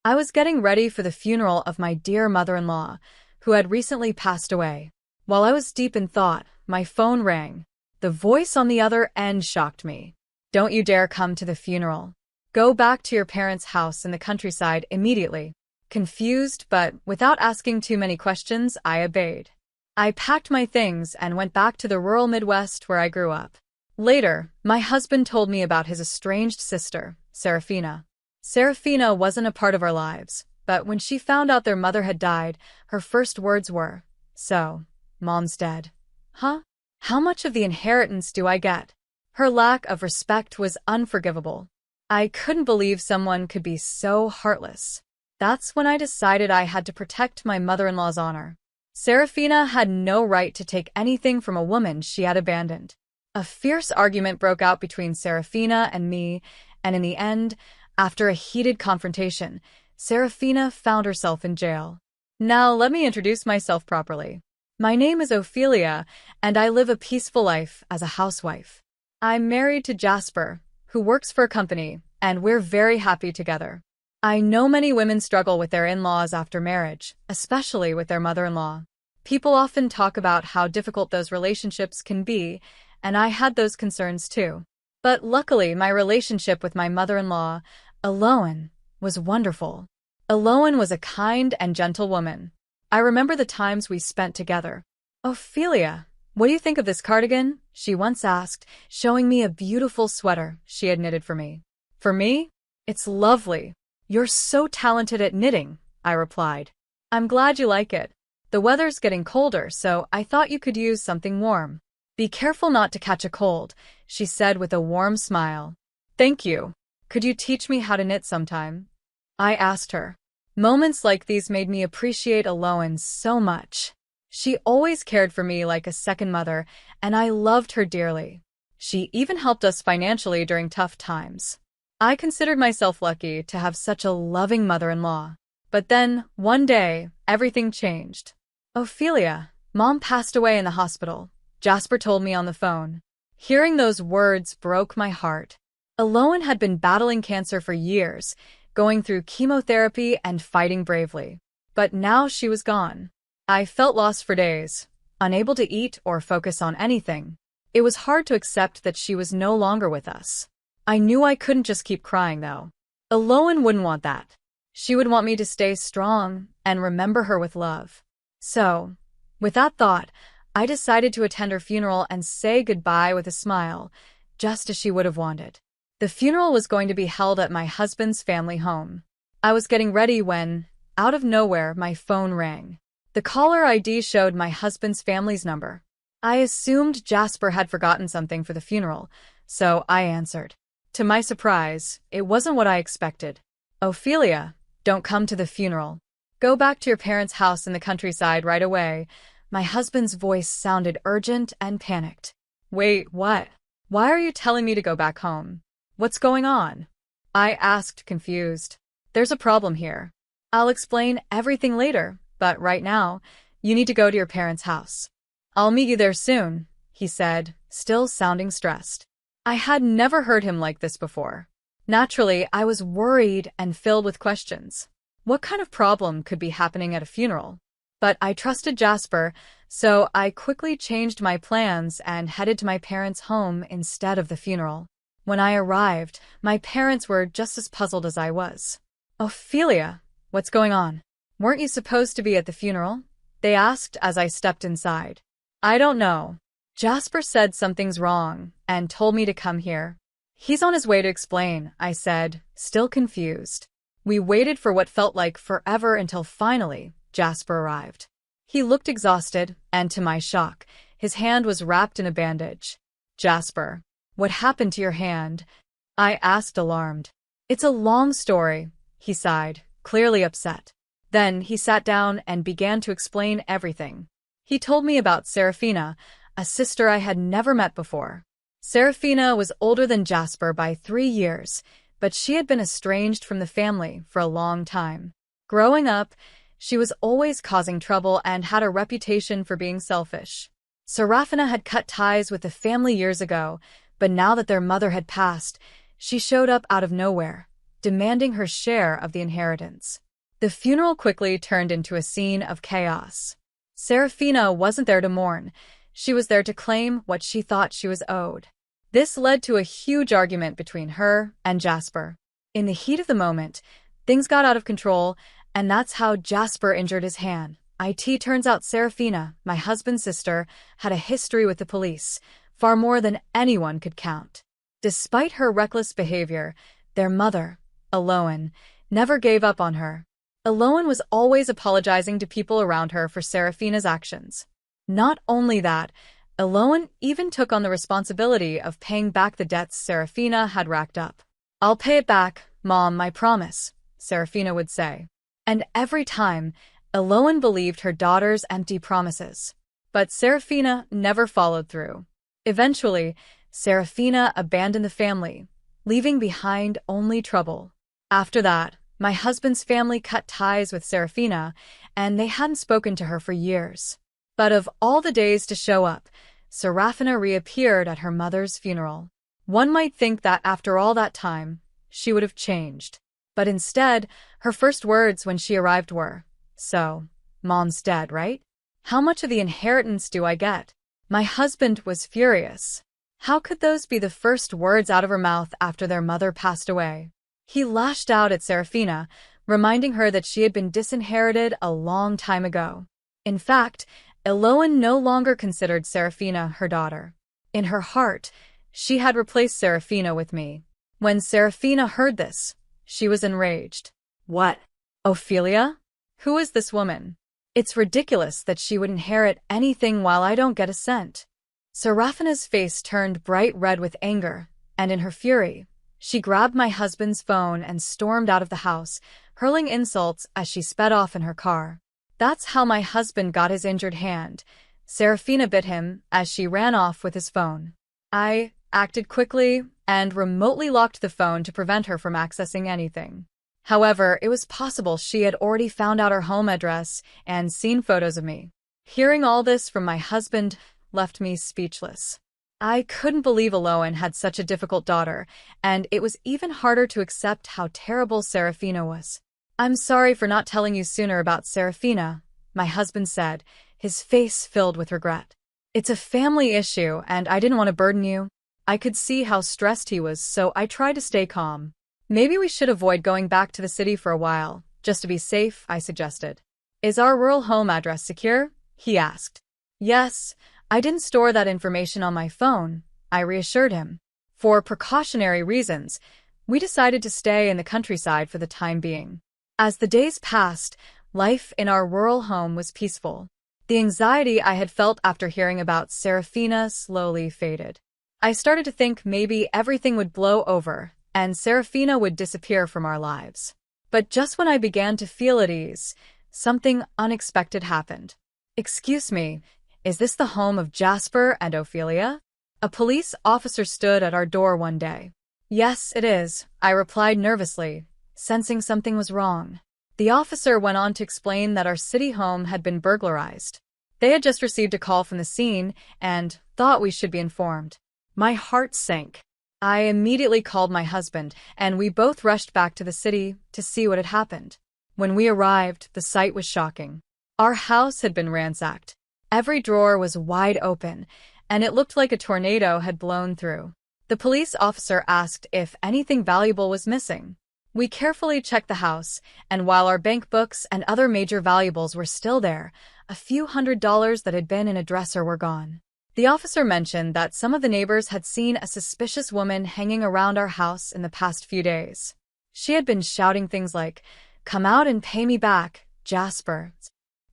I was getting ready for the funeral of my dear mother-in-law, who had recently passed away. While I was deep in thought, my phone rang. The voice on the other end shocked me. "Don't you dare come to the funeral. Go back to your parents' house in the countryside immediately." Confused, but without asking too many questions, I obeyed. I packed my things and went back to the rural Midwest where I grew up. Later, my husband told me about his estranged sister, Serafina. Serafina wasn't a part of our lives, but when she found out their mother had died, her first words were, "So, Mom's dead. Huh? How much of the inheritance do I get?" Her lack of respect was unforgivable. I couldn't believe someone could be so heartless. That's when I decided I had to protect my mother-in-law's honor. Serafina had no right to take anything from a woman she had abandoned. A fierce argument broke out between Serafina and me, and in the end, after a heated confrontation, Serafina found herself in jail. Now let me introduce myself properly. My name is Ophelia, and I live a peaceful life as a housewife. I'm married to Jasper, who works for a company, and we're very happy together. I know many women struggle with their in-laws after marriage, especially with their mother-in-law. People often talk about how difficult those relationships can be, and I had those concerns too. But luckily, my relationship with my mother-in-law, Eloan, was wonderful. Eloan was a kind and gentle woman. I remember the times we spent together. "Ophelia, what do you think of this cardigan?" she once asked, showing me a beautiful sweater she had knitted for me. "For me? It's lovely. You're so talented at knitting," I replied. "I'm glad you like it. The weather's getting colder, so I thought you could use something warm." "Be careful not to catch a cold," she said with a warm smile. "Thank you. Could you teach me how to knit sometime?" I asked her. Moments like these made me appreciate Eloan so much. She always cared for me like a second mother, and I loved her dearly. She even helped us financially during tough times. I considered myself lucky to have such a loving mother-in-law. But then, one day, everything changed. "Ophelia, Mom passed away in the hospital," Jasper told me on the phone. Hearing those words broke my heart. Eloan had been battling cancer for years, going through chemotherapy and fighting bravely. But now she was gone. I felt lost for days, unable to eat or focus on anything. It was hard to accept that she was no longer with us. I knew I couldn't just keep crying, though. Eloan wouldn't want that. She would want me to stay strong and remember her with love. So, with that thought, I decided to attend her funeral and say goodbye with a smile, just as she would have wanted. The funeral was going to be held at my husband's family home. I was getting ready when, out of nowhere, my phone rang. The caller ID showed my husband's family's number. I assumed Jasper had forgotten something for the funeral, so I answered. To my surprise, it wasn't what I expected. "Ophelia, don't come to the funeral. Go back to your parents' house in the countryside right away." My husband's voice sounded urgent and panicked. "Wait, what? Why are you telling me to go back home? What's going on?" I asked, confused. "There's a problem here. I'll explain everything later, but right now, you need to go to your parents' house." "I'll meet you there soon," he said, still sounding stressed. I had never heard him like this before. Naturally, I was worried and filled with questions. What kind of problem could be happening at a funeral? But I trusted Jasper, so I quickly changed my plans and headed to my parents' home instead of the funeral. When I arrived, my parents were just as puzzled as I was. "Ophelia, what's going on? Weren't you supposed to be at the funeral?" they asked as I stepped inside. "I don't know. Jasper said something's wrong and told me to come here." "He's on his way to explain," I said, still confused. We waited for what felt like forever until finally, Jasper arrived. He looked exhausted, and to my shock, his hand was wrapped in a bandage. "Jasper, what happened to your hand?" I asked, alarmed. "It's a long story," he sighed, clearly upset. Then he sat down and began to explain everything. He told me about Serafina, a sister I had never met before. Serafina was older than Jasper by 3 years, but she had been estranged from the family for a long time. Growing up, she was always causing trouble and had a reputation for being selfish. Serafina had cut ties with the family years ago, but now that their mother had passed, she showed up out of nowhere, demanding her share of the inheritance. The funeral quickly turned into a scene of chaos. Serafina wasn't there to mourn. She was there to claim what she thought she was owed. This led to a huge argument between her and Jasper. In the heat of the moment, things got out of control, and that's how Jasper injured his hand. It turns out Serafina, my husband's sister, had a history with the police, far more than anyone could count. Despite her reckless behavior, their mother, Eloan, never gave up on her. Eloan was always apologizing to people around her for Serafina's actions. Not only that, Eloan even took on the responsibility of paying back the debts Serafina had racked up. "I'll pay it back, Mom, I promise," Serafina would say. And every time, Eloan believed her daughter's empty promises. But Serafina never followed through. Eventually, Serafina abandoned the family, leaving behind only trouble. After that, my husband's family cut ties with Serafina, and they hadn't spoken to her for years. But of all the days to show up, Serafina reappeared at her mother's funeral. One might think that after all that time, she would have changed. But instead, her first words when she arrived were, "So, Mom's dead, right? How much of the inheritance do I get?" My husband was furious. How could those be the first words out of her mouth after their mother passed away? He lashed out at Serafina, reminding her that she had been disinherited a long time ago. In fact, Eloan no longer considered Serafina her daughter. In her heart, she had replaced Serafina with me. When Serafina heard this, she was enraged. "What? Ophelia? Who is this woman? It's ridiculous that she would inherit anything while I don't get a cent." Serafina's face turned bright red with anger, and in her fury, she grabbed my husband's phone and stormed out of the house, hurling insults as she sped off in her car. That's how my husband got his injured hand. Serafina bit him as she ran off with his phone. I acted quickly and remotely locked the phone to prevent her from accessing anything. However, it was possible she had already found out her home address and seen photos of me. Hearing all this from my husband left me speechless. I couldn't believe Eloan had such a difficult daughter, and it was even harder to accept how terrible Serafina was. "I'm sorry for not telling you sooner about Serafina," my husband said, his face filled with regret. "It's a family issue, and I didn't want to burden you." I could see how stressed he was, so I tried to stay calm. "Maybe we should avoid going back to the city for a while, just to be safe," I suggested. "Is our rural home address secure?" he asked. "Yes, I didn't store that information on my phone," I reassured him. For precautionary reasons, we decided to stay in the countryside for the time being. As the days passed, life in our rural home was peaceful. The anxiety I had felt after hearing about Serafina slowly faded. I started to think maybe everything would blow over, and Serafina would disappear from our lives. But just when I began to feel at ease, something unexpected happened. "Excuse me, is this the home of Jasper and Ophelia?" A police officer stood at our door one day. "Yes, it is," I replied nervously, sensing something was wrong. The officer went on to explain that our city home had been burglarized. They had just received a call from the scene and thought we should be informed. My heart sank. I immediately called my husband, and we both rushed back to the city to see what had happened. When we arrived, the sight was shocking. Our house had been ransacked. Every drawer was wide open, and it looked like a tornado had blown through. The police officer asked if anything valuable was missing. We carefully checked the house, and while our bank books and other major valuables were still there, a few $100s that had been in a dresser were gone. The officer mentioned that some of the neighbors had seen a suspicious woman hanging around our house in the past few days. She had been shouting things like, "Come out and pay me back, Jasper."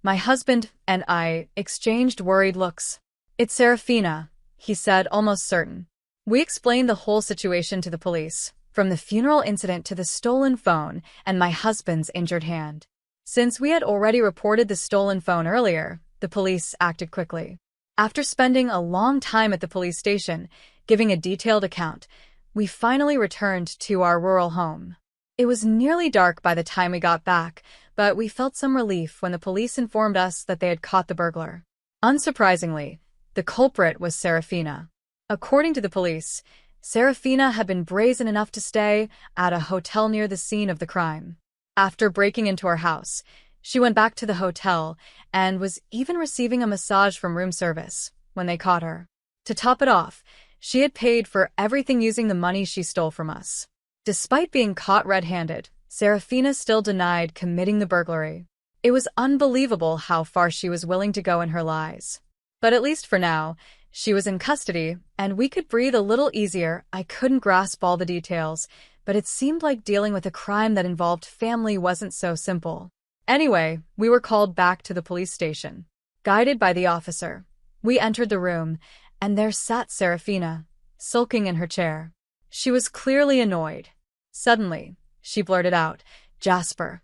My husband and I exchanged worried looks. "It's Serafina," he said, almost certain. We explained the whole situation to the police, from the funeral incident to the stolen phone and my husband's injured hand. Since we had already reported the stolen phone earlier, the police acted quickly. After spending a long time at the police station, giving a detailed account, we finally returned to our rural home. It was nearly dark by the time we got back, but we felt some relief when the police informed us that they had caught the burglar. Unsurprisingly, the culprit was Serafina. According to the police, Serafina had been brazen enough to stay at a hotel near the scene of the crime. After breaking into her house, she went back to the hotel and was even receiving a massage from room service when they caught her. To top it off, she had paid for everything using the money she stole from us. Despite being caught red-handed, Serafina still denied committing the burglary. It was unbelievable how far she was willing to go in her lies. But at least for now, she was in custody, and we could breathe a little easier. I couldn't grasp all the details, but it seemed like dealing with a crime that involved family wasn't so simple. Anyway, we were called back to the police station. Guided by the officer, we entered the room, and there sat Serafina, sulking in her chair. She was clearly annoyed. Suddenly, she blurted out, "Jasper,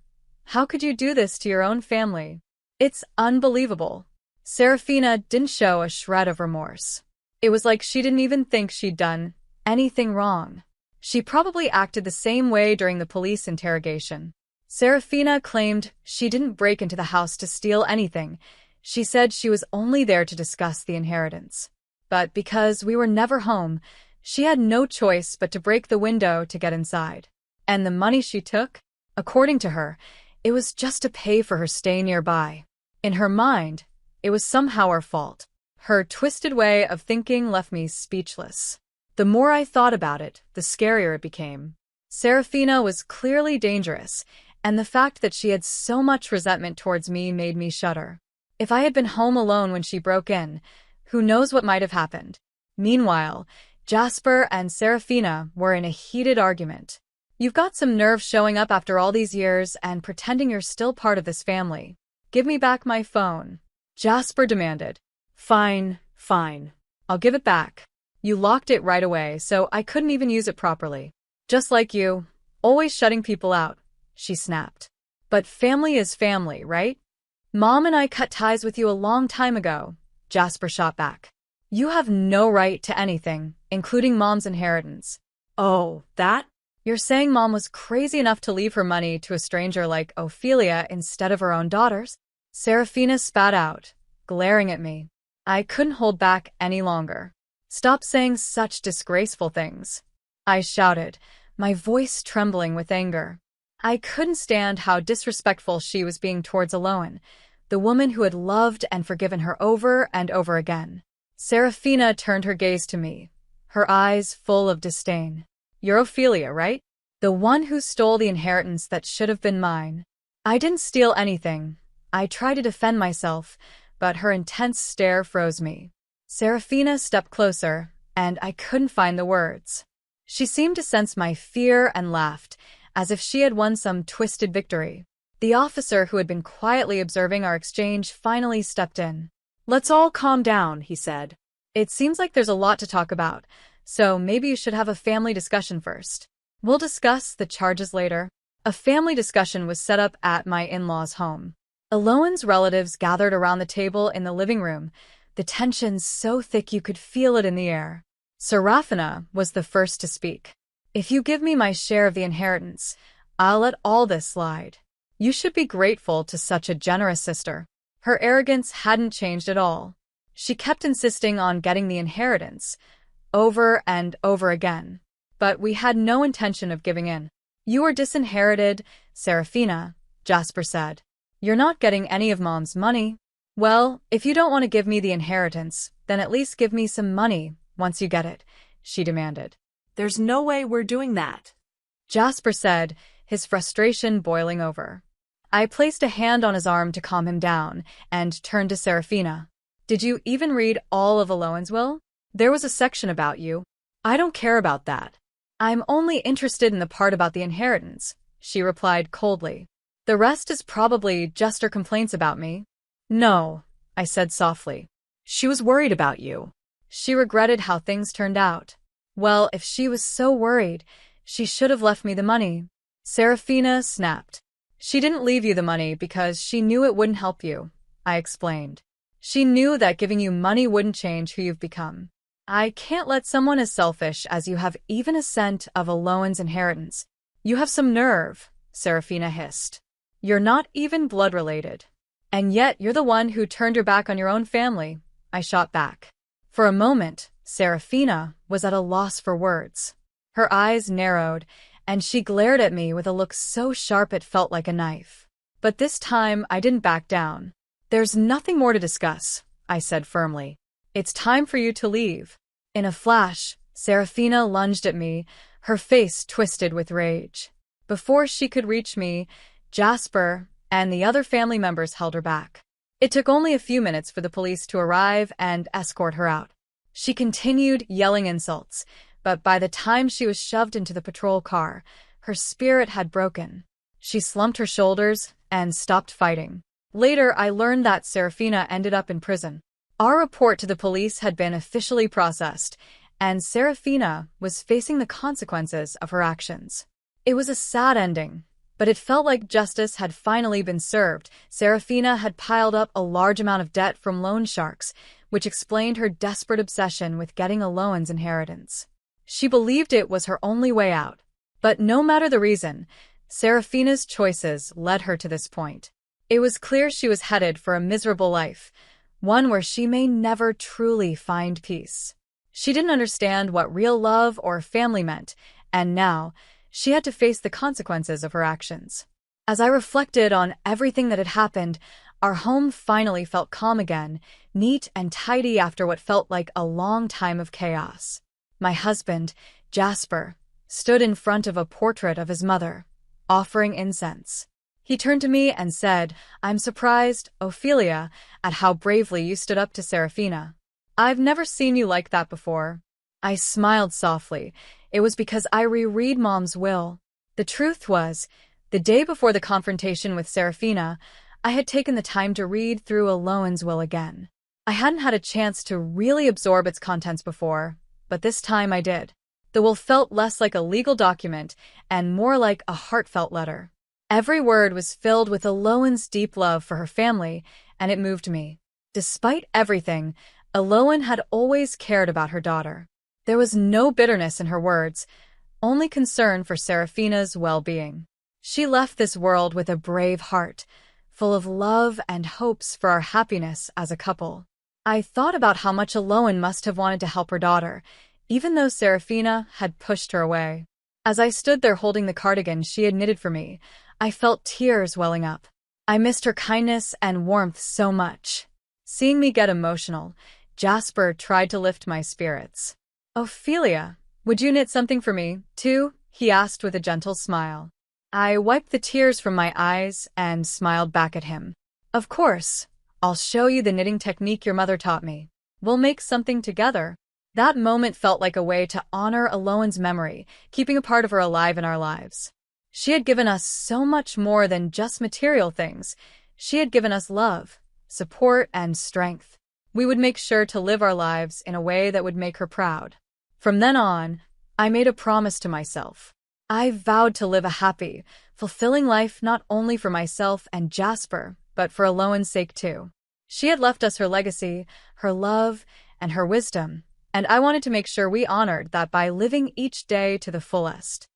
how could you do this to your own family? It's unbelievable." Serafina didn't show a shred of remorse. It was like she didn't even think she'd done anything wrong. She probably acted the same way during the police interrogation. Serafina claimed she didn't break into the house to steal anything. She said she was only there to discuss the inheritance. But because we were never home, she had no choice but to break the window to get inside. And the money she took? According to her, it was just to pay for her stay nearby. In her mind, it was somehow our fault. Her twisted way of thinking left me speechless. The more I thought about it, the scarier it became. Serafina was clearly dangerous, and the fact that she had so much resentment towards me made me shudder. If I had been home alone when she broke in, who knows what might have happened. Meanwhile, Jasper and Serafina were in a heated argument. "You've got some nerve showing up after all these years and pretending you're still part of this family. Give me back my phone," Jasper demanded. Fine. I'll give it back. You locked it right away, so I couldn't even use it properly. Just like you, always shutting people out," she snapped. "But family is family, right? Mom and I cut ties with you a long time ago," Jasper shot back. "You have no right to anything, including Mom's inheritance." "Oh, that? You're saying Mom was crazy enough to leave her money to a stranger like Ophelia instead of her own daughters?" Serafina spat out, glaring at me. I couldn't hold back any longer. "Stop saying such disgraceful things," I shouted, my voice trembling with anger. I couldn't stand how disrespectful she was being towards Aloan, the woman who had loved and forgiven her over and over again. Serafina turned her gaze to me, her eyes full of disdain. "You're Ophelia, right? The one who stole the inheritance that should have been mine." "I didn't steal anything." I tried to defend myself, but her intense stare froze me. Serafina stepped closer, and I couldn't find the words. She seemed to sense my fear and laughed, as if she had won some twisted victory. The officer who had been quietly observing our exchange finally stepped in. "Let's all calm down," he said. "It seems like there's a lot to talk about, so maybe you should have a family discussion first. We'll discuss the charges later." A family discussion was set up at my in-laws' home. Aloan's relatives gathered around the table in the living room, the tension so thick you could feel it in the air. Serafina was the first to speak. "If you give me my share of the inheritance, I'll let all this slide. You should be grateful to such a generous sister." Her arrogance hadn't changed at all. She kept insisting on getting the inheritance, over and over again. But we had no intention of giving in. "You are disinherited, Serafina," Jasper said. "You're not getting any of Mom's money." "Well, if you don't want to give me the inheritance, then at least give me some money once you get it," she demanded. "There's no way we're doing that," Jasper said, his frustration boiling over. I placed a hand on his arm to calm him down and turned to Serafina. "Did you even read all of Aloan's will? There was a section about you." "I don't care about that. I'm only interested in the part about the inheritance," she replied coldly. "The rest is probably just her complaints about me." "No," I said softly. "She was worried about you." She regretted how things turned out. Well, if she was so worried, she should have left me the money. Serafina snapped. "She didn't leave you the money because she knew it wouldn't help you," I explained. "She knew that giving you money wouldn't change who you've become. I can't let someone as selfish as you have even a cent of Aloan's inheritance." "You have some nerve," Serafina hissed. "You're not even blood related. And yet you're the one who turned your back on your own family," I shot back. For a moment, Serafina was at a loss for words. Her eyes narrowed, and she glared at me with a look so sharp it felt like a knife. But this time, I didn't back down. "There's nothing more to discuss," I said firmly. "It's time for you to leave." In a flash, Serafina lunged at me, her face twisted with rage. Before she could reach me, Jasper and the other family members held her back. It took only a few minutes for the police to arrive and escort her out. She continued yelling insults, but by the time she was shoved into the patrol car, her spirit had broken. She slumped her shoulders and stopped fighting. Later, I learned that Serafina ended up in prison. Our report to the police had been officially processed, and Serafina was facing the consequences of her actions. It was a sad ending, but it felt like justice had finally been served. Serafina had piled up a large amount of debt from loan sharks, which explained her desperate obsession with getting Alohan's inheritance. She believed it was her only way out. But no matter the reason, Serafina's choices led her to this point. It was clear she was headed for a miserable life, one where she may never truly find peace. She didn't understand what real love or family meant, and now she had to face the consequences of her actions. As I reflected on everything that had happened, our home finally felt calm again, neat and tidy after what felt like a long time of chaos. My husband, Jasper, stood in front of a portrait of his mother, offering incense. He turned to me and said, "I'm surprised, Ophelia, at how bravely you stood up to Serafina. I've never seen you like that before." I smiled softly. It was because I reread Mom's will. The truth was, the day before the confrontation with Serafina, I had taken the time to read through Alohan's will again. I hadn't had a chance to really absorb its contents before, but this time I did. The will felt less like a legal document and more like a heartfelt letter. Every word was filled with Alohan's deep love for her family, and it moved me. Despite everything, Alohan had always cared about her daughter. There was no bitterness in her words, only concern for Serafina's well-being. She left this world with a brave heart, full of love and hopes for our happiness as a couple. I thought about how much Alohan must have wanted to help her daughter, even though Serafina had pushed her away. As I stood there holding the cardigan she had knitted for me, I felt tears welling up. I missed her kindness and warmth so much. Seeing me get emotional, Jasper tried to lift my spirits. "Ophelia, would you knit something for me, too?" he asked with a gentle smile. I wiped the tears from my eyes and smiled back at him. "Of course. I'll show you the knitting technique your mother taught me. We'll make something together." That moment felt like a way to honor Alohan's memory, keeping a part of her alive in our lives. She had given us so much more than just material things. She had given us love, support, and strength. We would make sure to live our lives in a way that would make her proud. From then on, I made a promise to myself. I vowed to live a happy, fulfilling life not only for myself and Jasper, but for Alohan's sake too. She had left us her legacy, her love, and her wisdom, and I wanted to make sure we honored that by living each day to the fullest.